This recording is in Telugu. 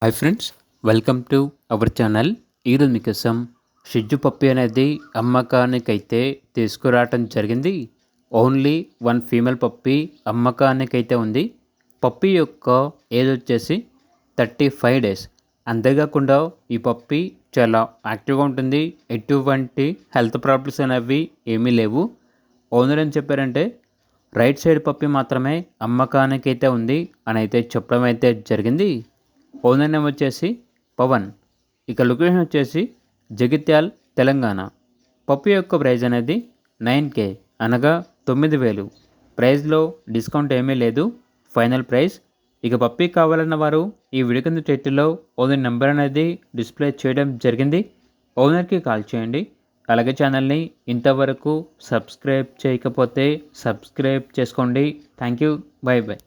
Hi friends, welcome to our channel. ఈరోజు మీకోసం షిజ్జు పప్పి అనేది అమ్మకానికైతే తీసుకురావటం జరిగింది. ఓన్లీ వన్ ఫీమేల్ పప్పి అమ్మకానికైతే ఉంది. పప్పి యొక్క ఏజ్ వచ్చేసి 35 డేస్. అంతేకాకుండా ఈ పప్పి చాలా యాక్టివ్గా ఉంటుంది. ఎటువంటి హెల్త్ ప్రాబ్లమ్స్ అనేవి ఏమీ లేవు. ఓనర్ ఏం చెప్పారంటే రైట్ సైడ్ పప్పి మాత్రమే అమ్మకానికైతే ఉంది అని అయితే చెప్పడం అయితే జరిగింది. ఓనర్ నేమ్ వచ్చేసి పవన్. ఇక లొకేషన్ వచ్చేసి జగిత్యాల్, తెలంగాణ. పప్పి యొక్క ప్రైజ్ అనేది 9K అనగా 9,000. ప్రైజ్లో డిస్కౌంట్ ఏమీ లేదు, ఫైనల్ ప్రైస్. ఇక పప్పి కావాలన్న వారు ఈ వీడియో కింద టైటిల్లో ఓనర్ నెంబర్ అనేది డిస్ప్లే చేయడం జరిగింది. ఓనర్కి కాల్ చేయండి. అలాగే ఛానల్ని ఇంతవరకు సబ్స్క్రైబ్ చేయకపోతే సబ్స్క్రైబ్ చేసుకోండి. Thank you, by by.